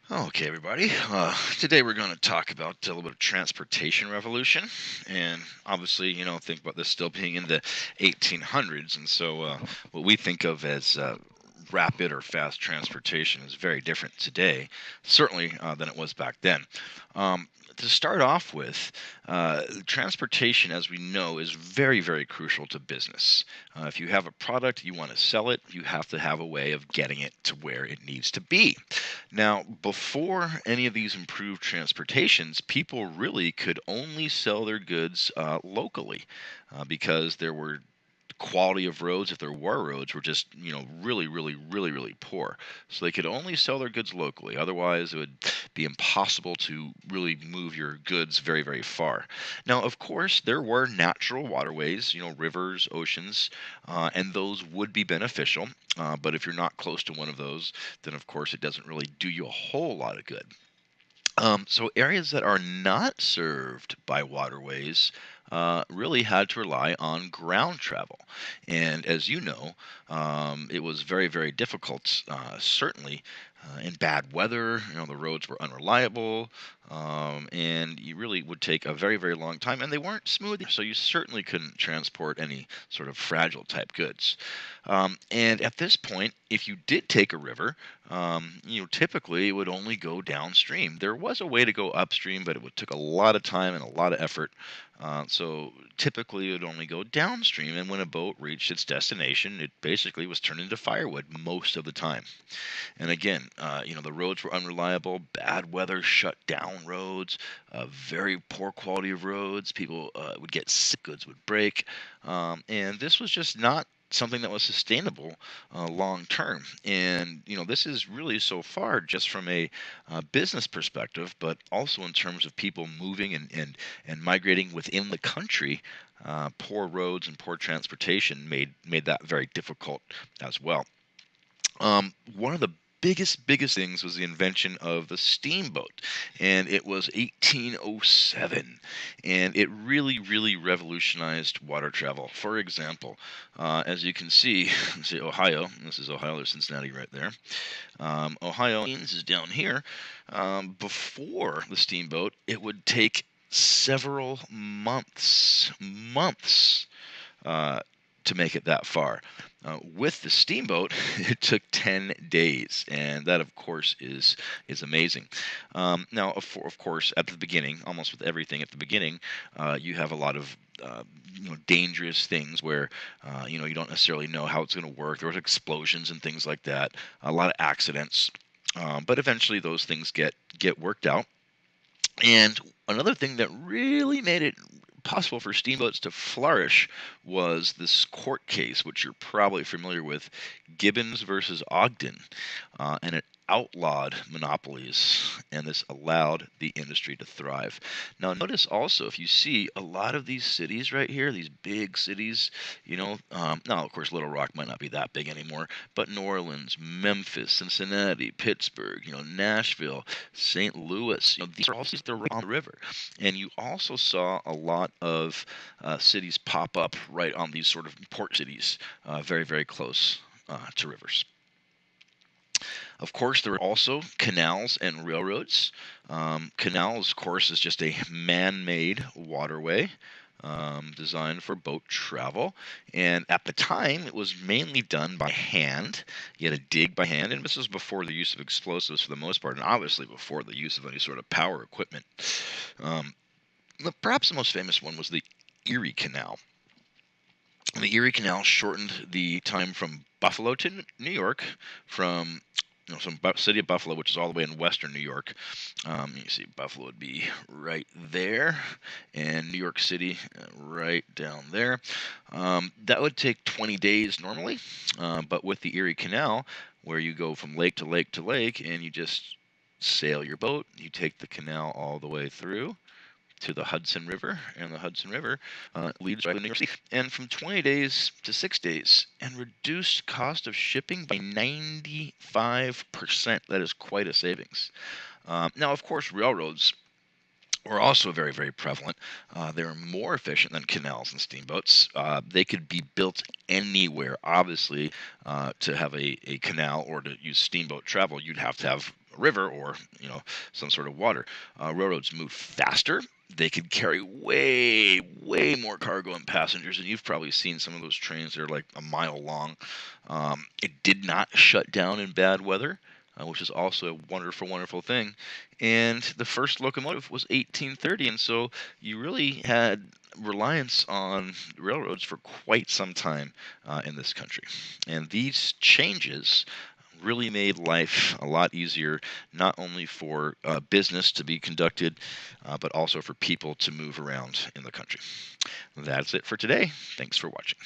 Okay, everybody. Today we're going to talk about a little bit of transportation revolution, and obviously, think about this still being in the 1800s, and so what we think of as rapid or fast transportation is very different today, certainly than it was back then. To start off with, transportation, as we know, is very, very crucial to business. If you have a product, you want to sell it, you have to have a way of getting it to where it needs to be. Now, before any of these improved transportations, people really could only sell their goods locally because there were quality of roads, if there were roads, were just really, really, really, really poor. So they could only sell their goods locally. Otherwise, it would be impossible to really move your goods very, very far. Now, of course, there were natural waterways, rivers, oceans, and those would be beneficial. But if you're not close to one of those, then of course it doesn't really do you a whole lot of good. So areas that are not served by waterways really had to rely on ground travel, and as you know, it was very, very difficult. Certainly, in bad weather, the roads were unreliable, and you really would take a very, very long time, and they weren't smooth, so you certainly couldn't transport any sort of fragile type goods. And at this point, if you did take a river, typically it would only go downstream. There was a way to go upstream, but it would took a lot of time and a lot of effort. So typically it would only go downstream, and when a boat reached its destination, it basically was turned into firewood most of the time. And again, the roads were unreliable. Bad weather shut down roads. Very poor quality of roads. People would get sick. Goods would break, and this was just not something that was sustainable long term. And this is really so far just from a business perspective, but also in terms of people moving and migrating within the country. Poor roads and poor transportation made that very difficult as well. One of the biggest things was the invention of the steamboat, and it was 1807, and it really, really revolutionized water travel. For example, as you can see, see Ohio. This is Ohio. There's Cincinnati right there. Ohio is down here. Before the steamboat, it would take several months uh, to make it that far. With the steamboat, it took 10 days, and that, of course, is amazing. Now, of course, at the beginning, almost with everything at the beginning, you have a lot of dangerous things where you don't necessarily know how it's going to work. There was explosions and things like that, a lot of accidents, but eventually those things get worked out. And another thing that really made it possible for steamboats to flourish was this court case, which you're probably familiar with, Gibbons versus Ogden, and it outlawed monopolies, and this allowed the industry to thrive. Now, notice also, if you see a lot of these cities right here, these big cities, now of course Little Rock might not be that big anymore, but New Orleans, Memphis, Cincinnati, Pittsburgh, Nashville, St. Louis, these are all cities that are right on the river. And you also saw a lot of cities pop up right on these sort of port cities, very, very close to rivers. Of course, there were also canals and railroads. Canals, of course, is just a man made waterway designed for boat travel. And at the time, it was mainly done by hand. You had to dig by hand, and this was before the use of explosives for the most part, and obviously before the use of any sort of power equipment. Um, Perhaps the most famous one was the Erie Canal. The Erie Canal shortened the time from Buffalo to New York, from from city of Buffalo, which is all the way in western New York. You see, Buffalo would be right there, and New York City right down there. That would take 20 days normally, but with the Erie Canal, where you go from lake to lake to lake, and you just sail your boat, you take the canal all the way through to the Hudson River, and the Hudson River leads right to New York City. And from 20 days to 6 days, and reduced cost of shipping by 95%. That is quite a savings. Now, of course, railroads were also very, very prevalent. They were more efficient than canals and steamboats. They could be built anywhere. Obviously, to have a canal or to use steamboat travel, you'd have to have a river or some sort of water. Railroads move faster. They could carry way more cargo and passengers, and you've probably seen some of those trains. They're like a mile long. It did not shut down in bad weather, which is also a wonderful thing. And the first locomotive was 1830, and so you really had reliance on railroads for quite some time in this country. And these changes really made life a lot easier, not only for business to be conducted, but also for people to move around in the country. That's it for today. Thanks for watching.